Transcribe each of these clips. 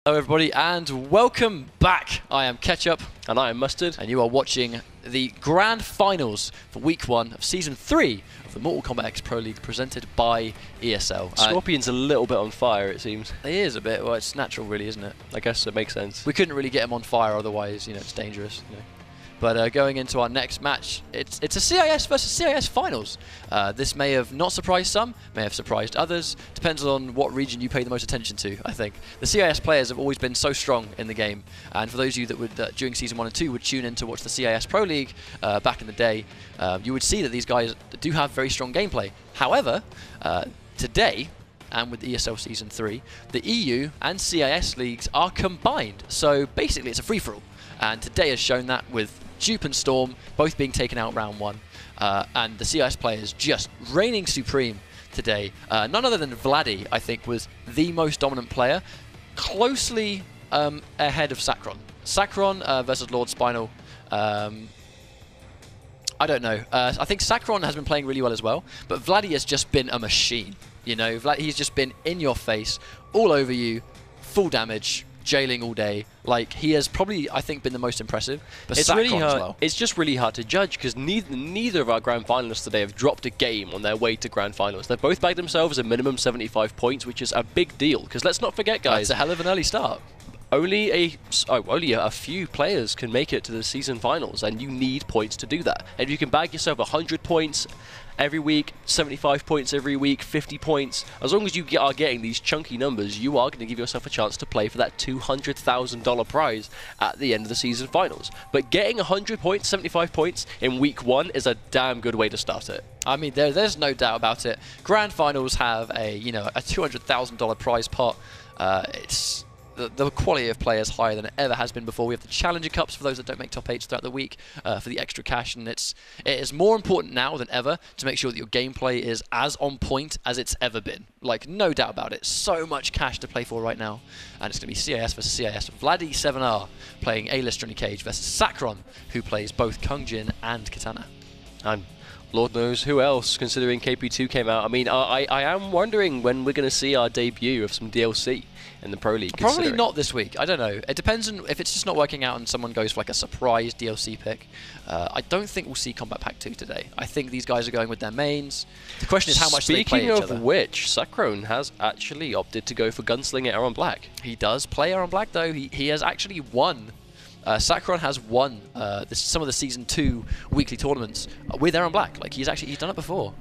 Hello everybody and welcome back. I am Ketchup and I am Mustard, and you are watching the grand finals for week 1 of season 3 of the Mortal Kombat X Pro League presented by ESL. Scorpion's a little bit on fire, it seems. He is a bit. Well, it's natural really, isn't it? I guess it makes sense. We couldn't really get him on fire otherwise, you know, it's dangerous. You know. But going into our next match, it's a CIS versus CIS finals. This may have not surprised some, may have surprised others. Depends on what region you pay the most attention to, I think. The CIS players have always been so strong in the game. And for those of you that would, during Season 1 and 2, would tune in to watch the CIS Pro League back in the day, you would see that these guys do have very strong gameplay. However, today, and with ESL Season 3, the EU and CIS leagues are combined. So basically it's a free-for-all. And today has shown that with Dupe and Storm both being taken out round 1. And the CIS players just reigning supreme today. None other than Vladee, I think, was the most dominant player, closely ahead of Sakr0n. Sakr0n versus Lord Spinal. I don't know. I think Sakr0n has been playing really well as well, but Vladee has just been a machine. You know, he's just been in your face, all over you, full damage, jailing all day. Like, he has probably, I think, been the most impressive. But it's really hard. As well. It's just really hard to judge because neither of our grand finalists today have dropped a game on their way to grand finals. They've both bagged themselves a minimum 75 points, which is a big deal. Because let's not forget, guys, it's a hell of an early start. Only a few players can make it to the season finals, and you need points to do that. And if you can bag yourself 100 points every week, 75 points every week, 50 points, as long as you are getting these chunky numbers, you are going to give yourself a chance to play for that $200,000 prize at the end of the season finals. But getting 100 points, 75 points in week 1 is a damn good way to start it. I mean, there's no doubt about it. Grand finals have a $200,000 prize pot. It's the quality of players higher than it ever has been before. We have the Challenger Cups for those that don't make top 8s throughout the week for the extra cash, and it is more important now than ever to make sure that your gameplay is as on point as it's ever been. Like, no doubt about it. So much cash to play for right now, and it's going to be CIS versus CIS. Vladee7R playing A-list Johnny Cage versus Sakr0n, who plays both Kung Jin and Katana. And Lord knows who else, considering KP2 came out. I mean, I am wondering when we're going to see our debut of some DLC in the Pro League. Probably not this week. I don't know. It depends on if it's just not working out and someone goes for like a surprise DLC pick. I don't think we'll see Combat Pack 2 today. I think these guys are going with their mains. The question is how much they play each other. Speaking of which, Sakr0n has actually opted to go for Gunslinger Aaron Black. He does play Aaron Black though. He has actually won. Sakr0n has won some of the Season 2 weekly tournaments with Aaron Black. Like, he's done it before.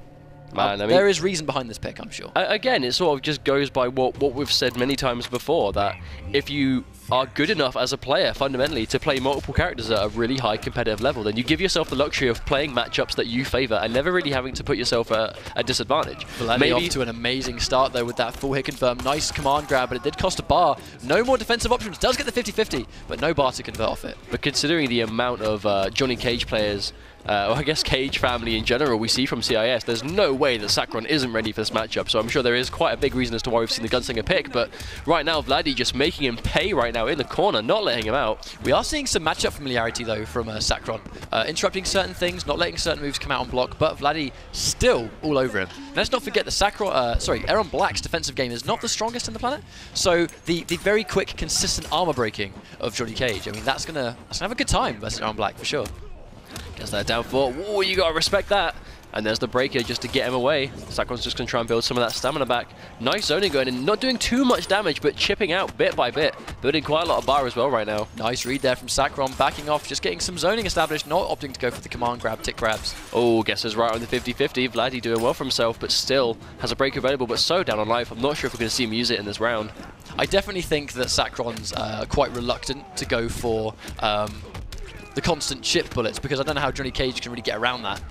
Man, I mean, there is reason behind this pick, I'm sure. Again, it sort of just goes by what we've said many times before, that if you are good enough as a player, fundamentally, to play multiple characters at a really high competitive level, then you give yourself the luxury of playing matchups that you favour and never really having to put yourself at a disadvantage. Vladee off to an amazing start, though, with that full hit confirm. Nice command grab, but it did cost a bar. No more defensive options. Does get the 50-50, but no bar to convert off it. But considering the amount of Johnny Cage players, or I guess Cage family in general, we see from CIS, there's no way that Sakr0n isn't ready for this matchup. So I'm sure there is quite a big reason as to why we've seen the Gunslinger pick. But right now, Vladee just making him pay right now in the corner, not letting him out. We are seeing some matchup familiarity, though, from Sakr0n. Interrupting certain things, not letting certain moves come out on block, but Vladee still all over him. Let's not forget that Aaron Black's defensive game is not the strongest in the planet. So the very quick, consistent armor breaking of Johnny Cage, I mean, that's gonna have a good time versus Aaron Black for sure. Gets that down for, whoa, you gotta respect that. And there's the breaker just to get him away. Sakr0n's just gonna try and build some of that stamina back. Nice zoning going in, not doing too much damage, but chipping out bit by bit. Building quite a lot of bar as well right now. Nice read there from Sakr0n, backing off, just getting some zoning established, not opting to go for the command grab, tick grabs. Oh, guesses right on the 50-50. Vladee doing well for himself, but still has a breaker available, but so down on life. I'm not sure if we're gonna see him use it in this round. I definitely think that Sakr0n's quite reluctant to go for the constant chip bullets, because I don't know how Johnny Cage can really get around that.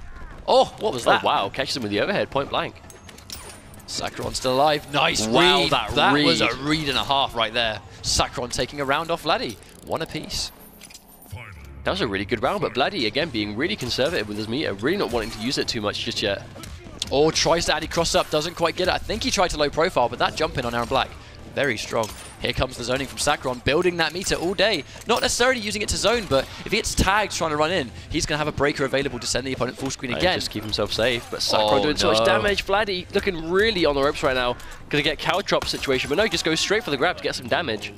Oh, what was that? Oh, wow, catches him with the overhead, point blank. Sakr0n still alive. Nice wow, read. That was a read and a half right there. Sakr0n taking a round off Vladee. One apiece. That was a really good round, but Vladee, again, being really conservative with his meter, really not wanting to use it too much just yet. Oh, tries to Addy cross up, doesn't quite get it. I think he tried to low profile, but that jump in on Aaron Black very strong. Here comes the zoning from Sakr0n, building that meter all day. Not necessarily using it to zone, but if he gets tagged trying to run in, he's going to have a breaker available to send the opponent full screen again. Just keep himself safe, but Sakr0n doing so much damage. Vladee looking really on the ropes right now. Going to get cow drop situation, but no, just goes straight for the grab to get some damage.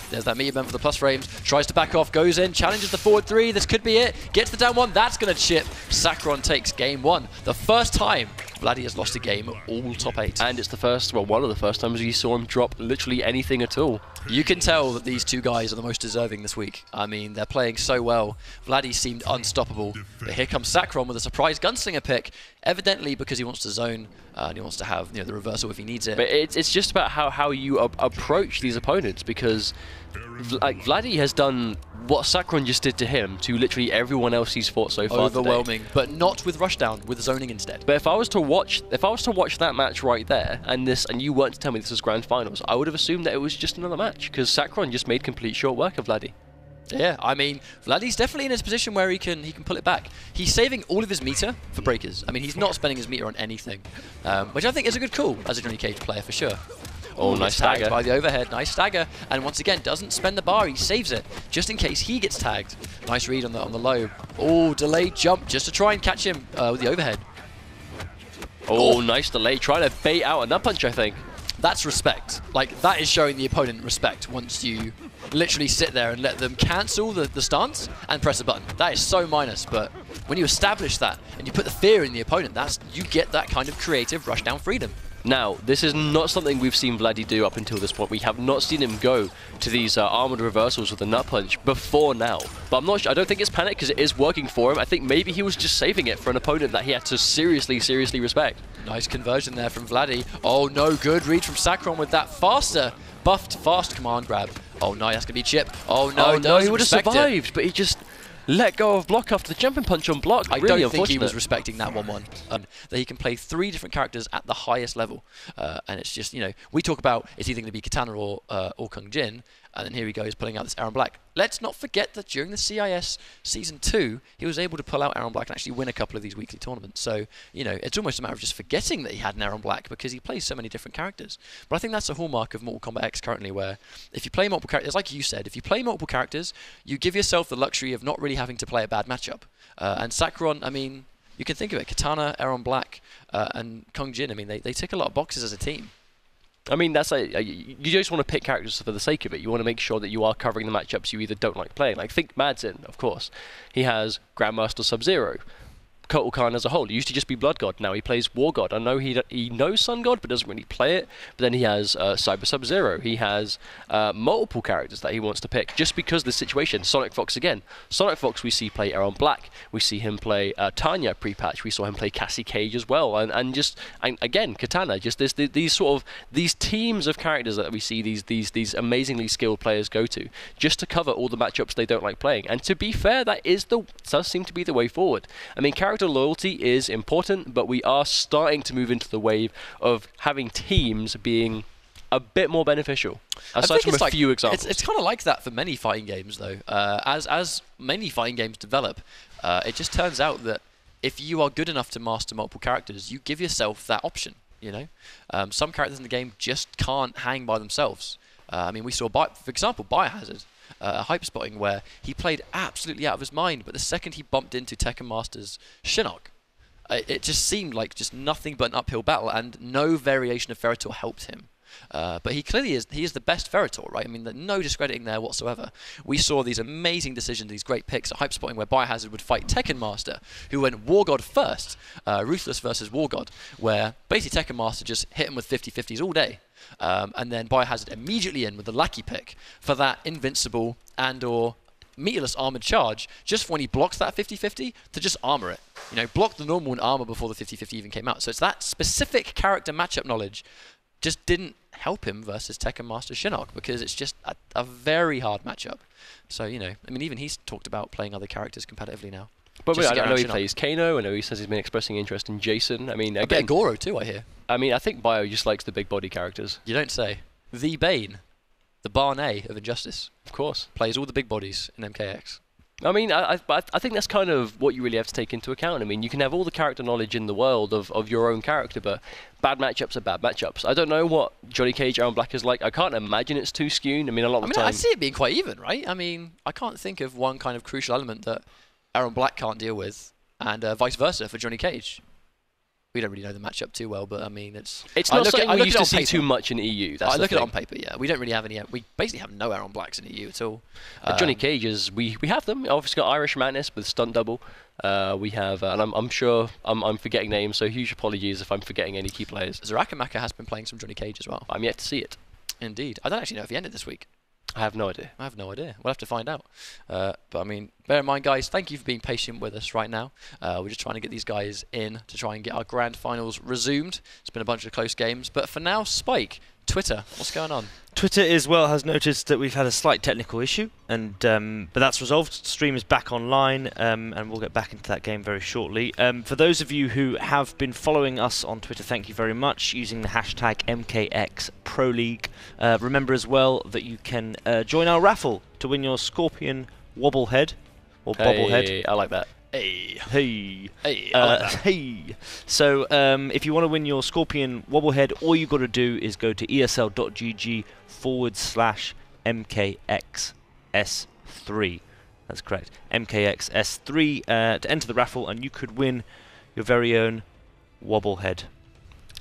There's that meter bend for the plus frames. Tries to back off, goes in, challenges the forward 3. This could be it. Gets the down 1. That's going to chip. Sakr0n takes game 1. The first time Vladee has lost a game all top 8. And it's the first, well, one of the first times you saw him drop literally anything at all. You can tell that these two guys are the most deserving this week. I mean, they're playing so well. Vladee seemed unstoppable. But here comes Sakr0n with a surprise gunslinger pick, evidently because he wants to zone and he wants to have the reversal if he needs it. But it's just about how you approach these opponents, because Vladee has done what Sakr0n just did to him to literally everyone else he's fought so far. Overwhelming, today. But not with rushdown, with zoning instead. But if I was to watch that match right there, and you weren't to tell me this was grand finals, I would have assumed that it was just another match, because Sakr0n just made complete short work of Vladee. Yeah, I mean, Vladee's definitely in his position where he can pull it back. He's saving all of his meter for breakers. I mean, he's not spending his meter on anything, which I think is a good call as a Johnny Cage player for sure. Oh, nice stagger by the overhead, nice stagger, and once again doesn't spend the bar, he saves it just in case he gets tagged. Nice read on the low. Oh, delayed jump just to try and catch him with the overhead. Oh, nice delay, trying to bait out a nut punch, I think. That's respect. Like, that is showing the opponent respect once you literally sit there and let them cancel the stance and press a button. That is so minus, but when you establish that and you put the fear in the opponent, you get that kind of creative rushdown freedom. Now, this is not something we've seen Vladee do up until this point. We have not seen him go to these armored reversals with a nut punch before now. But I'm not sure, I don't think it's panic because it is working for him. I think maybe he was just saving it for an opponent that he had to seriously respect. Nice conversion there from Vladee. Oh no, good read from Sakr0n with that buffed fast command grab. Oh no, that's going to be chip. Oh no, he would have survived, but he just let go of block after the jumping punch on block. I don't think he was respecting that 1-1. That he can play 3 different characters at the highest level. And it's just, we talk about it's either going to be Katana or Kung Jin, and then here he goes pulling out this Aaron Black. Let's not forget that during the CIS Season 2, he was able to pull out Aaron Black and actually win a couple of these weekly tournaments. So, it's almost a matter of just forgetting that he had an Aaron Black because he plays so many different characters. But I think that's a hallmark of Mortal Kombat X currently, where if you play multiple characters, like you said, if you play multiple characters, you give yourself the luxury of not really having to play a bad matchup. And Sakr0n, I mean, you can think of it, Katana, Aaron Black, and Kung Jin, I mean, they tick a lot of boxes as a team. I mean, that's you just want to pick characters for the sake of it. You want to make sure that you are covering the matchups you either don't like playing. Like, think Madsen, of course. He has Grandmaster Sub-Zero. Kotal Kahn as a whole. He used to just be Blood God. Now he plays War God. I know he knows Sun God, but doesn't really play it. But then he has Cyber Sub-Zero. He has multiple characters that he wants to pick just because of the situation. Sonic Fox again. Sonic Fox we see play Aaron Black. We see him play Tanya pre-patch. We saw him play Cassie Cage as well. And again, Katana. Just these teams of characters that we see these amazingly skilled players go to just to cover all the matchups they don't like playing. And to be fair, that does seem to be the way forward. I mean, character loyalty is important, but we are starting to move into the wave of having teams being a bit more beneficial, aside from a few examples. It's kind of like that for many fighting games, though. As many fighting games develop, it just turns out that if you are good enough to master multiple characters, you give yourself that option. Some characters in the game just can't hang by themselves. I mean, we saw, for example, Biohazard. Hype spotting where he played absolutely out of his mind, but the second he bumped into Tekken Master's Shinnok, it just seemed like just nothing but an uphill battle, and no variation of Ferritor helped him. But he clearly is the best Ferritor, right? I mean, no discrediting there whatsoever. We saw these amazing decisions, these great picks at Hype Spotting where Biohazard would fight Tekken Master, who went War God first, Ruthless versus War God, where basically Tekken Master just hit him with 50-50s all day. And then Biohazard immediately in with the Lucky pick for that invincible and/or meterless armored charge, just for when he blocks that 50-50 to just armor it. Block the normal and armor before the 50-50 even came out. So it's that specific character matchup knowledge just didn't help him versus Tekken Master Shinnok because it's just a very hard matchup. So, I mean, even he's talked about playing other characters competitively now. But I know he plays Kano. I know he says he's been expressing interest in Jason. I mean, again, a bit of Goro too, I hear. I mean, I think Bio just likes the big body characters. You don't say. The Bane, the Barney of Injustice. Of course. Plays all the big bodies in MKX. I mean, I think that's kind of what you really have to take into account. I mean, you can have all the character knowledge in the world of your own character, but bad matchups are bad matchups. I don't know what Johnny Cage, Aaron Black is like. I can't imagine it's too skewed. I mean, a lot of the time... I see it being quite even, right? I mean, I can't think of one kind of crucial element that Aaron Black can't deal with, and vice versa for Johnny Cage. We don't really know the matchup too well, but I mean, it's not something we used to see too much in EU. That's I look at it on paper, yeah. We don't really have any. We basically have no Aaron Blacks in EU at all. Johnny Cage's, we have them. Obviously got Irish Madness with Stunt Double. We have, and I'm sure I'm forgetting names, so huge apologies if I'm forgetting any key players. Zarakamaka has been playing some Johnny Cage as well. I'm yet to see it. Indeed. I don't actually know if he ended this week. I have no idea. I have no idea. We'll have to find out. But I mean, bear in mind, guys, thank you for being patient with us right now. We're just trying to get these guys in to try and get our grand finals resumed. It's been a bunch of close games. But for now, Spike, Twitter, what's going on? Twitter as well has noticed that we've had a slight technical issue, and but that's resolved. Stream is back online, and we'll get back into that game very shortly. For those of you who have been following us on Twitter, thank you very much, using the hashtag MKX Pro League. Remember as well that you can join our raffle to win your Scorpion Wobblehead, or Bobblehead. I like that. Hey. Hey. Hey. I like that. Hey. So if you want to win your Scorpion Wobblehead, all you've got to do is go to esl.gg/MKXS3. That's correct. MKXS3 to enter the raffle, and you could win your very own Wobblehead.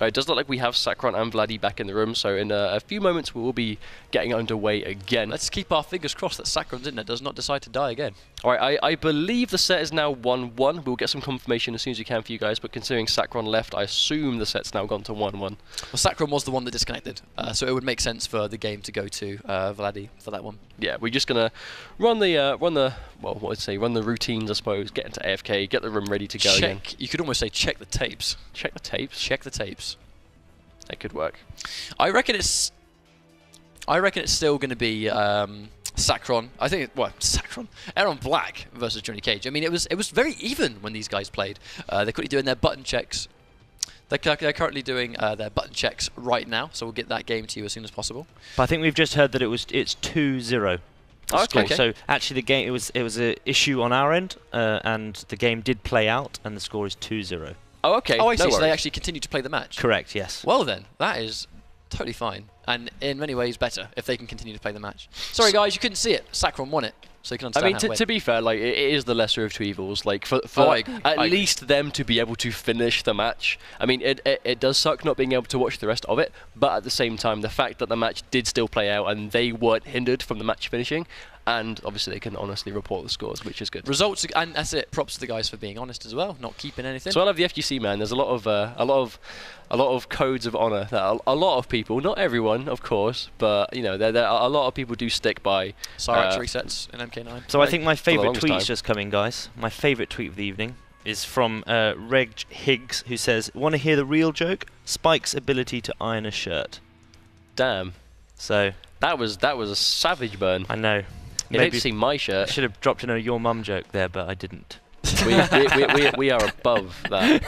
It does look like we have Sakr0n and Vladee back in the room, so in a few moments we will be getting underway again. Let's keep our fingers crossed that Sakr0n does not decide to die again. Alright, I believe the set is now 1-1. We'll get some confirmation as soon as we can for you guys, but considering Sakr0n left, I assume the set's now gone to 1-1. Well, Sakr0n was the one that disconnected, so it would make sense for the game to go to Vladee for that one. Yeah, we're just gonna run the routines, I suppose. Get into AFK, get the room ready to go again. You could almost say check the tapes. Check the tapes. Check the tapes. That could work. I reckon it's still going to be Sakr0n. I think Sakr0n. Aaron Black versus Johnny Cage. I mean, it was very even when these guys played. They're currently doing their button checks. They're currently doing their button checks right now, so we'll get that game to you as soon as possible. But I think we've just heard that it's 2-0. Oh, okay. So actually, the game it was an issue on our end, and the game did play out, and the score is 2-0. Oh, okay. Oh, I see. So they actually continue to play the match. Correct. Yes. Well then, that is totally fine, and in many ways better if they can continue to play the match. Sorry guys, you couldn't see it. Sakr0n won it, so you can understand. I mean, to be fair, like it is the lesser of two evils. Like for at least them to be able to finish the match. I mean, it does suck not being able to watch the rest of it, but at the same time, the fact that the match did still play out and they weren't hindered from the match finishing. And obviously they can honestly report the scores, which is good. Results, and that's it. Props to the guys for being honest as well, not keeping anything. So I love the FGC, man. There's a lot of codes of honor that a lot of people, not everyone, of course, but you know, there a lot of people do stick by. Cyrax resets in MK9. So I think my favourite tweet's just come in, guys. My favourite tweet of the evening is from Reg Higgs, who says, "Want to hear the real joke? Spike's ability to iron a shirt." Damn. So that was a savage burn. I know. You hate to see my shirt. I should have dropped in a your mum joke there, but I didn't. we are above that.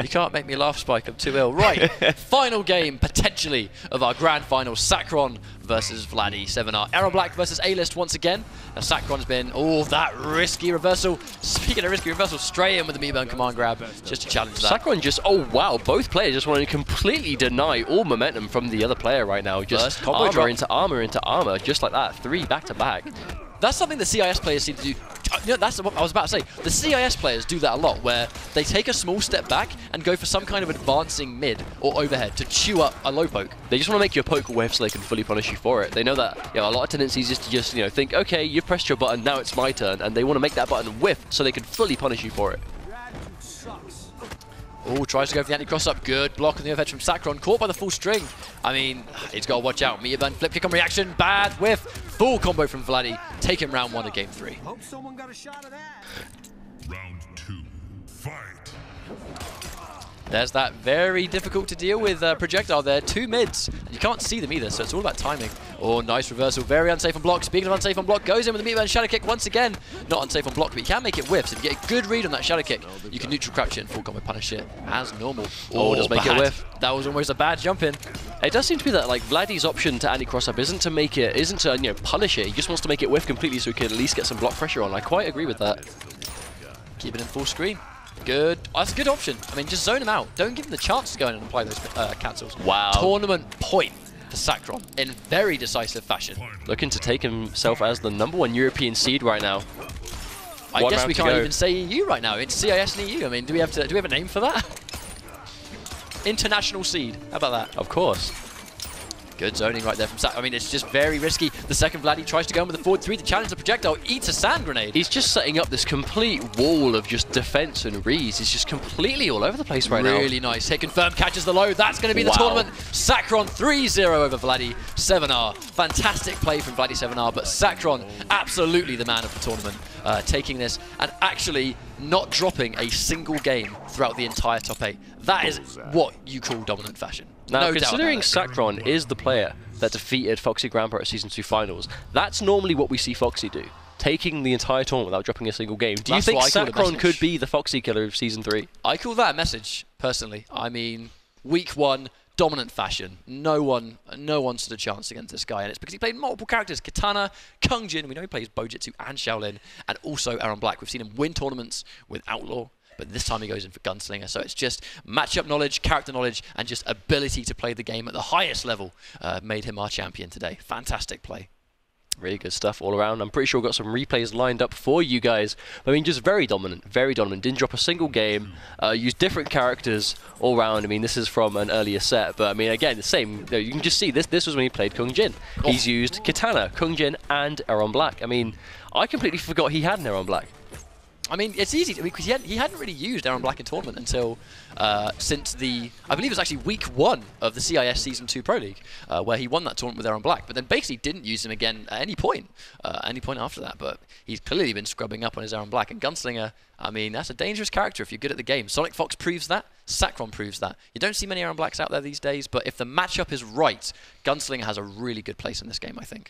You can't make me laugh, Spike. I'm too ill. Right, final game, potentially, of our grand final. Sakr0n versus Vladee7R. Aaron Black versus A-List once again. Now Sakr0n's been, that risky reversal. Speaking of risky reversal, straight in with the me-burn command grab, just to challenge that. Sakr0n just, wow, both players just want to completely deny all momentum from the other player right now. Just armor into armor into armor, just like that. 3 back-to-back. That's something the CIS players seem to do. You know, that's what I was about to say. The CIS players do that a lot, where they take a small step back and go for some kind of advancing mid or overhead to chew up a low poke. They just want to make you a poke whiff so they can fully punish you for it. They know that a lot of tendencies is to just think, okay, you've pressed your button, now it's my turn, and they want to make that button whiff so they can fully punish you for it. Oh, tries to go for the anti-cross up. Good block on the overhead from Sakr0n. Caught by the full string. I mean, he's got to watch out. Meteor burn, flip kick on reaction. Bad whiff. Full combo from Vladee. Take him round 1 of game 3. Hope someone got a shot of that. Round 2. Fight. There's that very difficult to deal with projectile there. 2 mids. And you can't see them either, so it's all about timing. Oh, nice reversal. Very unsafe on block. Speaking of unsafe on block, goes in with the meatburn shadow kick once again. Not unsafe on block, but you can make it whiffs. If you get a good read on that shadow kick, you can neutral crouch it and full combo punish it as normal. Oh, does make it whiff. That was almost a bad jump in. It does seem to be that like Vladee's option to anti-cross up isn't to punish it. He just wants to make it whiff completely so he can at least get some block pressure on. I quite agree with that. Keep it in full screen. Good. Oh, that's a good option. I mean, just zone him out. Don't give him the chance to go in and apply those cancels. Wow. Tournament point for Sakr0n in very decisive fashion. Looking to take himself as the #1 European seed right now. I guess we can't even say EU right now. It's CIS and EU. I mean, do we have a name for that? International seed. How about that? Of course. Good zoning right there from Sakr0n. I mean, it's just very risky. The second Vladee tries to go in with the forward 3 to challenge the projectile, eats a sand grenade. He's just setting up this complete wall of just defense and reads. He's just completely all over the place right now. Really nice. Hit confirm, catches the load. That's going to be the tournament. Sakr0n 3-0 over Vladee7R. Fantastic play from Vladee7R, but Sakr0n absolutely the man of the tournament, taking this and actually not dropping a single game throughout the entire top 8. That is what you call dominant fashion. Now, no considering doubt Sakr0n is the player that defeated Foxy Grandpa at Season 2 Finals, that's normally what we see Foxy do, taking the entire tournament without dropping a single game. Do you think Sakr0n could be the Foxy killer of Season 3? I call that a message, personally. I mean, week 1, dominant fashion. No one stood a chance against this guy, and it's because he played multiple characters. Katana, Kung Jin, we know he plays Bojutsu and Shaolin, and also Aaron Black. We've seen him win tournaments with Outlaw, but this time he goes in for Gunslinger. So it's just matchup knowledge, character knowledge, and just ability to play the game at the highest level made him our champion today. Fantastic play. Really good stuff all around. I'm pretty sure we've got some replays lined up for you guys. I mean, just very dominant, very dominant. Didn't drop a single game. Used different characters all around. I mean, this is from an earlier set, but I mean, again, the same. You can just see this was when he played Kung Jin. Oh. He's used Katana, Kung Jin, and Aaron Black. I mean, I completely forgot he had an Aaron Black. I mean, it's easy because he hadn't really used Aaron Black in tournament until since I believe it was actually week 1 of the CIS Season 2 Pro League, where he won that tournament with Aaron Black, but then basically didn't use him again at any point after that. But he's clearly been scrubbing up on his Aaron Black. And Gunslinger, I mean, that's a dangerous character if you're good at the game. Sonic Fox proves that. Sakr0n proves that. You don't see many Aaron Blacks out there these days, but if the matchup is right, Gunslinger has a really good place in this game, I think.